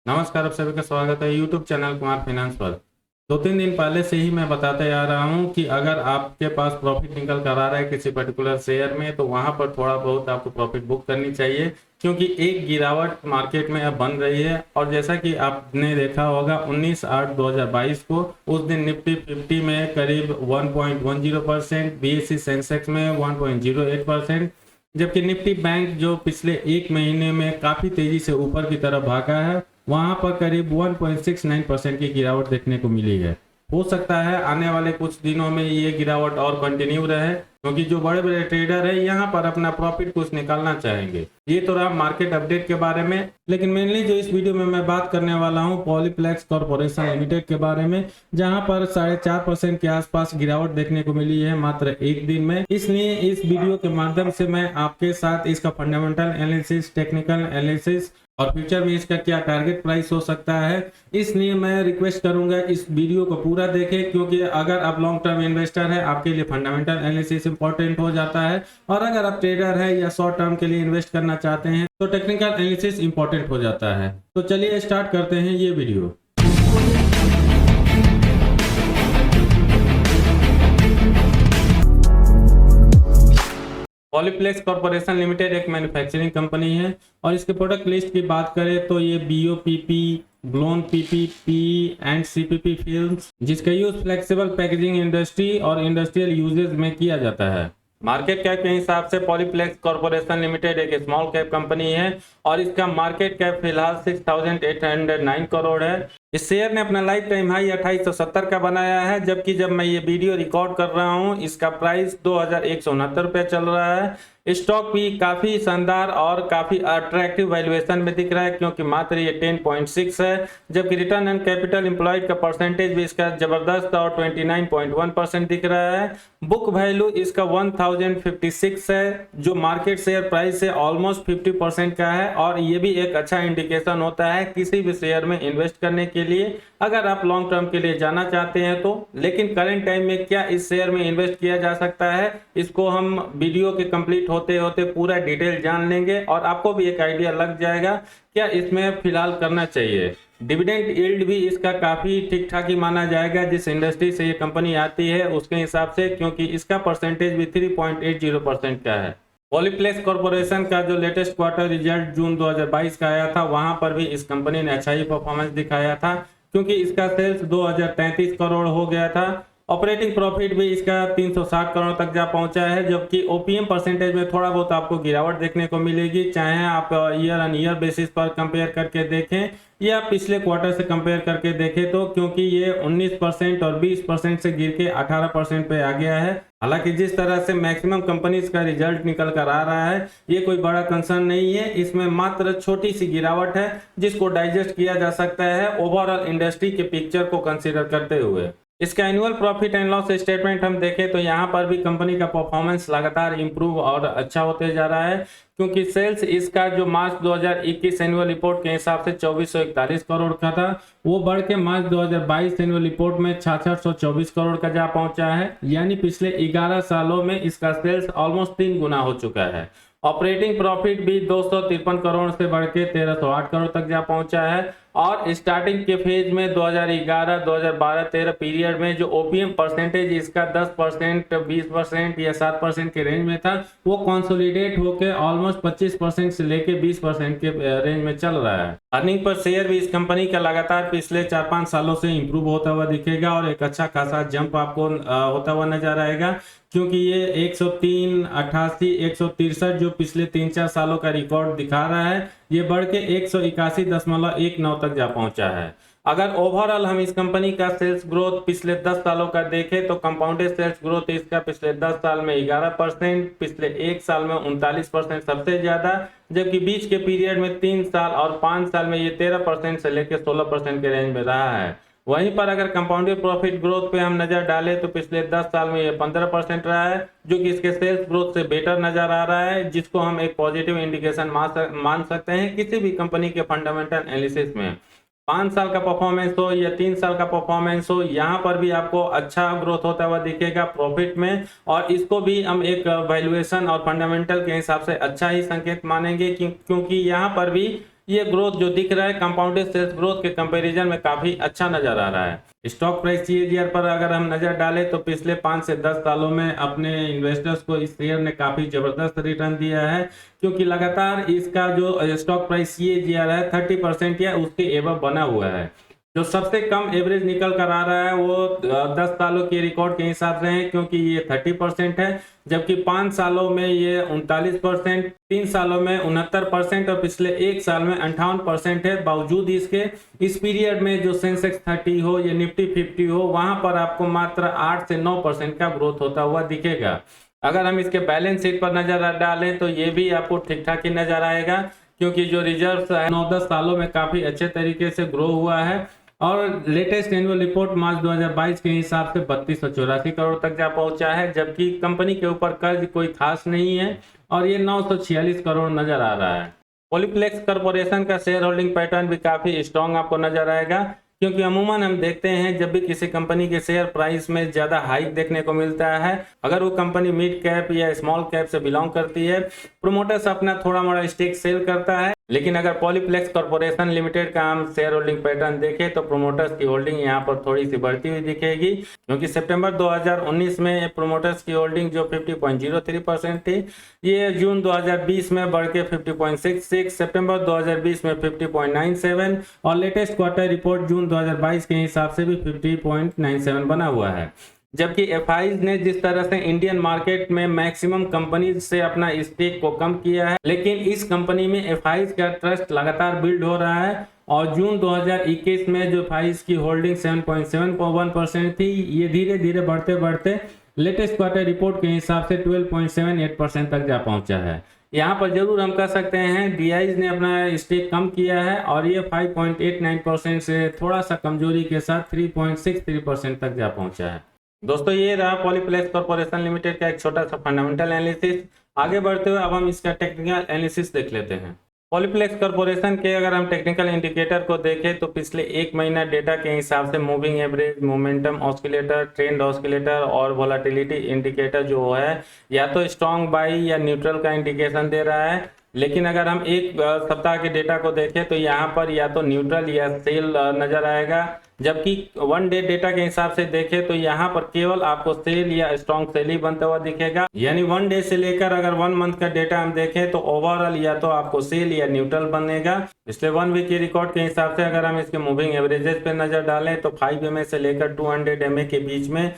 नमस्कार, आप सभी का स्वागत है यूट्यूब चैनल कुमार फाइनेंस पर। 2-3 दिन पहले से ही मैं बताते आ रहा हूं कि अगर आपके पास प्रॉफिट निकल कर आ रहा है किसी पर्टिकुलर शेयर में, तो वहां पर थोड़ा बहुत आपको प्रॉफिट बुक करनी चाहिए, क्योंकि एक गिरावट मार्केट में अब बन रही है। और जैसा कि आपने देखा होगा 19/8/2022 को उस दिन निफ्टी 50 में करीब 1.10%, बीएसई सेंसेक्स में 1.08%, जबकि निफ्टी बैंक जो पिछले एक महीने में काफी तेजी से ऊपर की तरफ भागा है, वहां पर करीब 1.69% की गिरावट देखने को मिली है। हो सकता है आने वाले कुछ दिनों में ये गिरावट और कंटिन्यू रहे, क्योंकि जो बड़े बड़े ट्रेडर है यहाँ पर अपना प्रॉफिट कुछ निकालना चाहेंगे। ये तो रहा मार्केट अपडेट के बारे में, लेकिन मेनली जो इस वीडियो में मैं बात करने वाला हूँ पॉलीप्लेक्स कॉर्पोरेशन लिमिटेड के बारे में, जहां पर 4.5% के आसपास गिरावट देखने को मिली है मात्र एक दिन में। इसलिए इस वीडियो के माध्यम से मैं आपके साथ इसका फंडामेंटल एनालिसिस, टेक्निकल एनालिसिस और फ्यूचर में इसका क्या टारगेट प्राइस हो सकता है, इसलिए मैं रिक्वेस्ट करूंगा इस वीडियो को पूरा देखें, क्योंकि अगर आप लॉन्ग टर्म इन्वेस्टर है आपके लिए फंडामेंटल एनालिसिस इंपॉर्टेंट हो जाता है, और अगर आप ट्रेडर है या शॉर्ट टर्म के लिए इन्वेस्ट करना चाहते हैं तो टेक्निकल एनालिसिस इंपॉर्टेंट हो जाता है। तो चलिए स्टार्ट करते हैं ये वीडियो। पॉलीप्लेक्स कॉर्पोरेशन लिमिटेड एक मैन्युफैक्चरिंग कंपनी है, और इसके प्रोडक्ट लिस्ट की बात करें तो ये BOPP, blown PP, P and CPP films, जिसका यूज फ्लेक्सिबल पैकेजिंग इंडस्ट्री और इंडस्ट्रियल यूजेस में किया जाता है। मार्केट कैप के हिसाब से पॉलीप्लेक्स कॉर्पोरेशन लिमिटेड एक स्मॉल कैप कंपनी है, और इसका मार्केट कैप फिलहाल 6,809 करोड़ है। इस शेयर ने अपना लाइफ टाइम हाई 2870 का बनाया है, जबकि जब मैं ये वीडियो रिकॉर्ड कर रहा हूँ इसका प्राइस 2,169 रुपये चल रहा है। स्टॉक भी काफी शानदार और काफी अट्रैक्टिव वैल्यूएशन में दिख रहा है, क्योंकि मात्र ये 10.6 है, जबकि रिटर्न ऑन कैपिटल एम्प्लॉयड का परसेंटेज भी इसका जबरदस्त और 29.1% दिख रहा है। बुक वैल्यू इसका 1056 है, जो मार्केट शेयर प्राइस से ऑलमोस्ट 50% का है, और ये भी एक अच्छा इंडिकेशन होता है किसी भी शेयर में इन्वेस्ट करने के लिए, अगर आप लॉन्ग टर्म के लिए जाना चाहते हैं तो। लेकिन करंट टाइम में क्या इस शेयर में इन्वेस्ट किया जा सकता है, इसको हम वीडियो के कंप्लीट होते होते पूरा डिटेल जान लेंगे, और आपको भी एक आइडिया लग जाएगा क्या इसमें फिलहाल करना चाहिए। डिविडेंड यील्ड भी इसका काफी ठीक ठाक ही माना जाएगा, जिस इंडस्ट्री से ये कंपनी आती है उसके हिसाब से, क्योंकि इसका परसेंटेज भी 3.80% का है। पॉलीप्लेक्स कॉर्पोरेशन का जो लेटेस्ट क्वार्टर रिजल्ट जून 2022 का आया था, वहां पर भी इस कंपनी ने अच्छा ही परफॉर्मेंस दिखाया था, क्योंकि इसका सेल्स 2033 करोड़ हो गया था। ऑपरेटिंग प्रॉफिट भी इसका 360 करोड़ तक जा पहुंचा है, जबकि ओपीएम परसेंटेज में थोड़ा बहुत आपको गिरावट देखने को मिलेगी, चाहे आप ईयर ऑन ईयर बेसिस पर कंपेयर करके देखें या पिछले क्वार्टर से कंपेयर करके देखें तो, क्योंकि ये 19% और 20% से गिर के 18% पे आ गया है। हालांकि जिस तरह से मैक्सिमम कंपनीज का रिजल्ट निकल कर आ रहा है, ये कोई बड़ा कंसर्न नहीं है, इसमें मात्र छोटी सी गिरावट है जिसको डाइजेस्ट किया जा सकता है ओवरऑल इंडस्ट्री के पिक्चर को कंसीडर करते हुए। इसका annual profit and loss statement हम देखें तो यहाँ पर भी कंपनी का परफॉर्मेंस लगातार इंप्रूव और अच्छा होते जा रहा है, क्योंकि सेल्स इसका जो मार्च 2021 एनुअल रिपोर्ट के हिसाब से 2441 करोड़ का था, वो बढ़ के मार्च 2022 एनुअल रिपोर्ट में 6624 करोड़ का जा पहुंचा है, यानी पिछले 11 सालों में इसका सेल्स ऑलमोस्ट 3 गुना हो चुका है। ऑपरेटिंग प्रॉफिट भी 253 करोड़ से बढ़ के 1308 करोड़ तक जा पहुंचा है, और स्टार्टिंग के फेज में 2011, 2012, 13 पीरियड में जो ओपीएम परसेंटेज इसका 10%, 20% या 7% के रेंज में था, वो कंसोलिडेट होकर ऑलमोस्ट 25% से लेके 20% के रेंज में चल रहा है। अर्निंग पर शेयर भी इस कंपनी का लगातार पिछले 4-5 सालों से इंप्रूव होता हुआ दिखेगा, और एक अच्छा खासा जंप आपको होता हुआ नजर आएगा, क्योंकि ये 103, 88, 163 जो पिछले 3-4 सालों का रिकॉर्ड दिखा रहा है, ये बढ़ के 181.19 तक जा पहुंचा है। अगर ओवरऑल हम इस कंपनी का सेल्स ग्रोथ पिछले 10 सालों का देखें तो कंपाउंडेड सेल्स ग्रोथ इसका पिछले 10 साल में 11%, पिछले 1 साल में 39% सबसे ज्यादा, जबकि बीच के पीरियड में 3 साल और 5 साल में ये 13% से लेकर 16% के रेंज में रहा है। वहीं पर अगर कंपाउंडेड प्रॉफिट ग्रोथ पे हम नजर डालें तो पिछले 10 साल में ये 15% रहा है, जो कि इसके सेल्स ग्रोथ से बेटर नजर आ रहा है, जिसको हम एक पॉजिटिव इंडिकेशन मान सकते हैं किसी भी कंपनी के फंडामेंटल एनालिसिस में। 5 साल का परफॉर्मेंस हो या 3 साल का परफॉर्मेंस हो, यहाँ पर भी आपको अच्छा ग्रोथ होता हुआ दिखेगा प्रॉफिट में, और इसको भी हम एक वैल्यूएशन और फंडामेंटल के हिसाब से अच्छा ही संकेत मानेंगे, क्योंकि यहाँ पर भी ये ग्रोथ जो दिख रहा है कंपाउंडेड सेल्स ग्रोथ के कंपैरिजन में काफी अच्छा नजर आ रहा है। स्टॉक प्राइस CAGR पर अगर हम नजर डालें तो पिछले 5 से 10 सालों में अपने इन्वेस्टर्स को इस शेयर ने काफी जबरदस्त रिटर्न दिया है, क्योंकि लगातार इसका जो स्टॉक प्राइस CAGR है 30% या उसके एबव बना हुआ है। जो सबसे कम एवरेज निकल कर आ रहा है वो 10 सालों के रिकॉर्ड के हिसाब से है, क्योंकि ये 30% है, जबकि 5 सालों में ये 39%, 3 सालों में 69% और पिछले 1 साल में 58% है। बावजूद इसके इस पीरियड में जो सेंसेक्स 30 हो या निफ्टी 50 हो, वहां पर आपको मात्र 8 से 9% का ग्रोथ होता हुआ दिखेगा। अगर हम इसके बैलेंस शीट पर नजर डालें तो ये भी आपको ठीक ठाक ही नजर आएगा, क्योंकि जो रिजर्व है 9-10 सालों में काफी अच्छे तरीके से ग्रो हुआ है और लेटेस्ट एनुअल रिपोर्ट मार्च 2022 के हिसाब से 3284 करोड़ तक जा पहुंचा है, जबकि कंपनी के ऊपर कर्ज कोई खास नहीं है और ये 946 करोड़ नजर आ रहा है। पॉलीप्लेक्स कॉर्पोरेशन का शेयर होल्डिंग पैटर्न भी काफी स्ट्रॉन्ग आपको नजर आएगा, क्योंकि अमूमन हम देखते हैं जब भी किसी कंपनी के शेयर प्राइस में ज्यादा हाइक देखने को मिलता है, अगर वो कंपनी मिड कैप या स्मॉल कैप से बिलोंग करती है, प्रोमोटर्स अपना थोड़ा मोड़ा स्टेक सेल करता है। लेकिन अगर पॉलीप्लेक्स कॉर्पोरेशन लिमिटेड का हम शेयर होल्डिंग पैटर्न देखें तो प्रोमोटर्स की होल्डिंग यहाँ पर थोड़ी सी बढ़ती हुई दिखेगी, क्योंकि सितंबर 2019 में प्रोमोटर्स की होल्डिंग जो 50.03% थी, ये जून 2020 में बढ़ के 50.66, सितंबर 2020 में 50.97 और लेटेस्ट क्वार्टर रिपोर्ट जून 2022 के हिसाब से भी 50.97 बना हुआ है। जबकि एफआईज ने जिस तरह से इंडियन मार्केट में मैक्सिमम कंपनीज से अपना स्टेक को कम किया है, लेकिन इस कंपनी में एफआईज का ट्रस्ट लगातार बिल्ड हो रहा है और जून 2021 में जो एफआईज की होल्डिंग 7.71% थी, ये धीरे धीरे बढ़ते बढ़ते लेटेस्ट क्वार्टर रिपोर्ट के हिसाब से 12.78% तक जा पहुंचा है। यहाँ पर जरूर हम कह सकते हैं डीआईज ने अपना स्टेक कम किया है और ये 5.89% से थोड़ा सा कमजोरी के साथ 3.63% तक जा पहुंचा है। दोस्तों ये रहा पॉलीप्लेक्स कॉर्पोरेशन लिमिटेड का एक छोटा सा फंडामेंटल एनालिसिस। आगे बढ़ते हुए अब हम इसका टेक्निकल एनालिसिस देख लेते हैं। पॉलीप्लेक्स कॉर्पोरेशन के अगर हम टेक्निकल इंडिकेटर को देखें तो पिछले 1 महीना डेटा के हिसाब से moving average, momentum oscillator, trend oscillator और वोलेटिलिटी इंडिकेटर जो है या तो स्ट्रॉन्ग बाई या न्यूट्रल का इंडिकेशन दे रहा है। लेकिन अगर हम एक सप्ताह के डेटा को देखें तो यहाँ पर या तो न्यूट्रल या सेल नजर आएगा, जबकि 1 डे डेटा के हिसाब से देखें तो यहाँ पर केवल आपको सेल या स्ट्रॉन्ग सेल ही बनता हुआ दिखेगा। यानी 1 डे से लेकर अगर 1 मंथ का डेटा हम देखें तो ओवरऑल या तो आपको सेल या न्यूट्रल बनेगा। पिछले 1 वीक के रिकॉर्ड के हिसाब से अगर हम इसके मूविंग एवरेजेस पे नजर डालें तो 5 MA से लेकर 200 MA के बीच में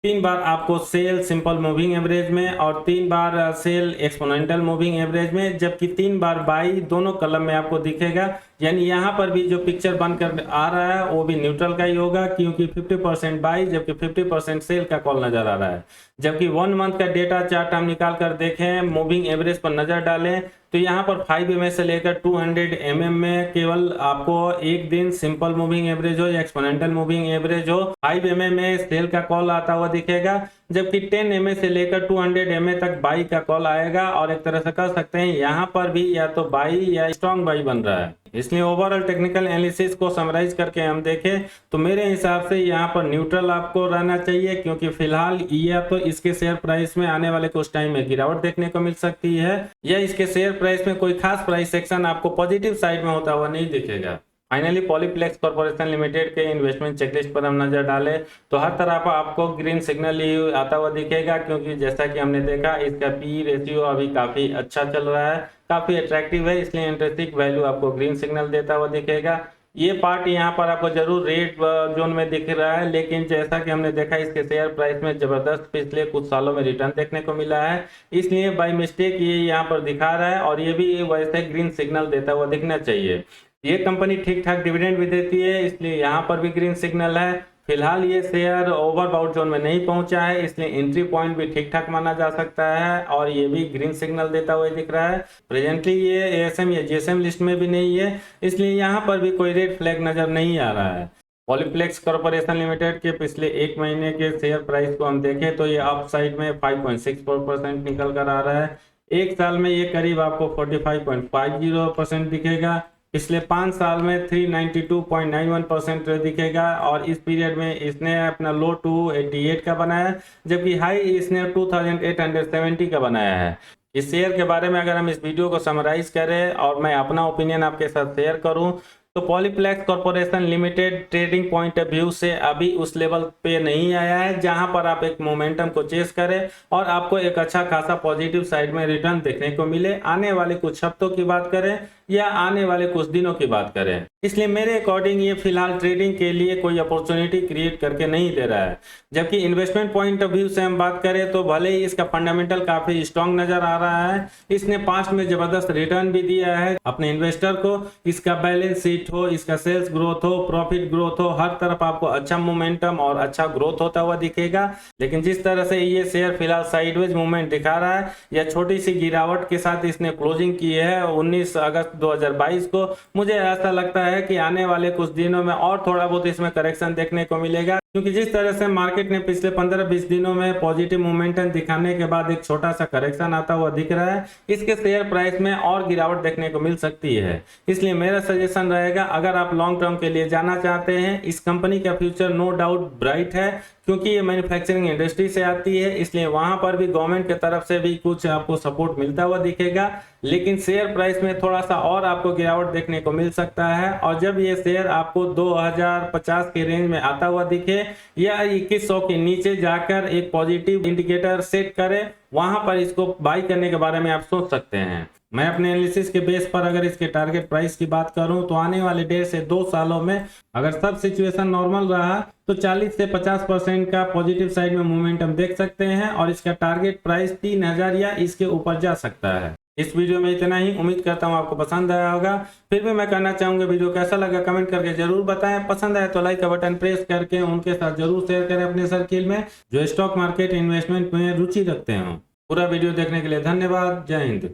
3 बार आपको सेल सिंपल मूविंग एवरेज में और 3 बार सेल एक्सपोनेंशियल मूविंग एवरेज में, जबकि 3 बार बाई दोनों कलम में आपको दिखेगा। यानी यहाँ पर भी जो पिक्चर बनकर आ रहा है वो भी न्यूट्रल का ही होगा, क्योंकि 50% बाई जबकि 50% सेल का कॉल नजर आ रहा है। जबकि 1 मंथ का डेटा चार्ट हम निकाल कर देखें, मूविंग एवरेज पर नजर डालें तो यहाँ पर 5 MA से लेकर 200 MM में केवल आपको एक दिन सिंपल मूविंग एवरेज हो या एक्सपोनेंशियल मूविंग एवरेज हो, 5 MA में सेल का कॉल आता हुआ दिखेगा, जबकि 10 MA से लेकर 200 MA तक बाई का कॉल आएगा। और एक तरह से कह सकते हैं यहाँ पर भी या तो बाई या स्ट्रॉन्ग बाई बन रहा है। इसलिए ओवरऑल टेक्निकल एनालिसिस को समराइज करके हम देखें तो मेरे हिसाब से यहाँ पर न्यूट्रल आपको रहना चाहिए, क्योंकि फिलहाल या तो इसके शेयर प्राइस में आने वाले कुछ टाइम में गिरावट देखने को मिल सकती है या इसके शेयर प्राइस में कोई खास प्राइस सेक्शन आपको पॉजिटिव साइड में होता हुआ नहीं दिखेगा। फाइनली पॉलीप्लेक्स कॉर्पोरेशन लिमिटेड के इन्वेस्टमेंट चेकलिस्ट पर हम नजर डालें तो हर तरफ आपको ग्रीन सिग्नल ही आता हुआ दिखेगा, क्योंकि जैसा कि हमने देखा इसका पी रेशियो अभी काफी अच्छा चल रहा है, काफी अट्रैक्टिव है, इसलिए इंटरेस्टिंग वैल्यू आपको ग्रीन सिग्नल देता हुआ दिखेगा। ये पार्ट यहाँ पर आपको जरूर रेड जोन में दिख रहा है, लेकिन जैसा कि हमने देखा इसके शेयर प्राइस में जबरदस्त पिछले कुछ सालों में रिटर्न देखने को मिला है, इसलिए बाय मिस्टेक ये यहाँ पर दिखा रहा है और ये भी वैसे ग्रीन सिग्नल देता हुआ दिखना चाहिए। ये कंपनी ठीक ठाक डिविडेंड भी देती है, इसलिए यहाँ पर भी ग्रीन सिग्नल है। फिलहाल ये शेयर ओवरबाउट जोन में नहीं पहुंचा है, इसलिए एंट्री पॉइंट भी ठीक ठाक माना जा सकता है और ये भी ग्रीन सिग्नल देता हुआ दिख रहा है। प्रेजेंटली ये एएसएम या जीएसएम लिस्ट में भी नहीं है, इसलिए यहाँ पर भी कोई रेड फ्लैग नजर नहीं आ रहा है। पॉलीप्लेक्स कॉर्पोरेशन लिमिटेड के पिछले 1 महीने के शेयर प्राइस को हम देखें तो ये अप साइड में 5.64% निकल कर आ रहा है। 1 साल में ये करीब आपको 45.50% दिखेगा, पिछले 5 साल में 392.91% दिखेगा और इस पीरियड में इसने अपना लो 288 का बनाया, जबकि हाई इसने 2870 का बनाया है। इस शेयर के बारे में अगर हम इस वीडियो को समराइज करें और मैं अपना ओपिनियन आपके साथ शेयर करूं तो Polyplex corporation limited trading point of view से अभी उस लेवल पे नहीं आया है जहां पर आप एक मोमेंटम को चेस करें और आपको एक अच्छा खासा पॉजिटिव साइड में रिटर्न देखने को मिले आने वाले कुछ हफ्तों की बात करें या आने वाले कुछ दिनों की बात करें। इसलिए मेरे अकॉर्डिंग ये फिलहाल ट्रेडिंग के लिए कोई अपॉर्चुनिटी क्रिएट करके नहीं दे रहा है। जबकि इन्वेस्टमेंट पॉइंट ऑफ व्यू से हम बात करें तो भले ही इसका फंडामेंटल काफी स्ट्रांग नजर आ रहा है, इसने पास्ट में जबरदस्त रिटर्न भी दिया है अपने इन्वेस्टर को, इसका बैलेंस शीट हो, इसका सेल्स ग्रोथ हो, प्रॉफिट ग्रोथ हो, हर तरफ आपको अच्छा मोमेंटम और अच्छा ग्रोथ होता हुआ दिखेगा। लेकिन जिस तरह से ये शेयर फिलहाल साइडवेज मूवमेंट दिखा रहा है या छोटी सी गिरावट के साथ इसने क्लोजिंग की है 19 अगस्त 2022 को, मुझे ऐसा लगता है कि आने वाले कुछ दिनों में और थोड़ा बहुत इसमें करेक्शन देखने को मिलेगा, क्योंकि जिस तरह से मार्केट ने पिछले 15-20 दिनों में पॉजिटिव मोमेंटम दिखाने के बाद एक छोटा सा करेक्शन आता हुआ दिख रहा है, इसके शेयर प्राइस में और गिरावट देखने को मिल सकती है। इसलिए मेरा सजेशन रहेगा, अगर आप लॉन्ग टर्म के लिए जाना चाहते हैं, इस कंपनी का फ्यूचर नो डाउट ब्राइट है, क्योंकि ये मैन्युफैक्चरिंग इंडस्ट्री से आती है, इसलिए वहां पर भी गवर्नमेंट की तरफ से भी कुछ आपको सपोर्ट मिलता हुआ दिखेगा। लेकिन शेयर प्राइस में थोड़ा सा और आपको गिरावट देखने को मिल सकता है, और जब ये शेयर आपको 2050 के रेंज में आता हुआ दिखे या 2100 के नीचे जाकर एक पॉजिटिव इंडिकेटर सेट करे, वहां पर इसको बाई करने के बारे में आप सोच सकते हैं। मैं अपने एनालिसिस के बेस पर अगर इसके टारगेट प्राइस की बात करूं तो आने वाले 1.5 से 2 सालों में अगर सब सिचुएशन नॉर्मल रहा तो 40 से 50% का पॉजिटिव साइड में मोमेंटम देख सकते हैं और इसका टारगेट प्राइस 3000 या इसके ऊपर जा सकता है। इस वीडियो में इतना ही, उम्मीद करता हूं आपको पसंद आया होगा। फिर भी मैं कहना चाहूंगा वीडियो कैसा लगा कमेंट करके जरूर बताएं, पसंद आए तो लाइक का बटन प्रेस करके उनके साथ जरूर शेयर करें अपने सर्किल में जो स्टॉक मार्केट इन्वेस्टमेंट में रुचि रखते हो। पूरा वीडियो देखने के लिए धन्यवाद। जय हिंद।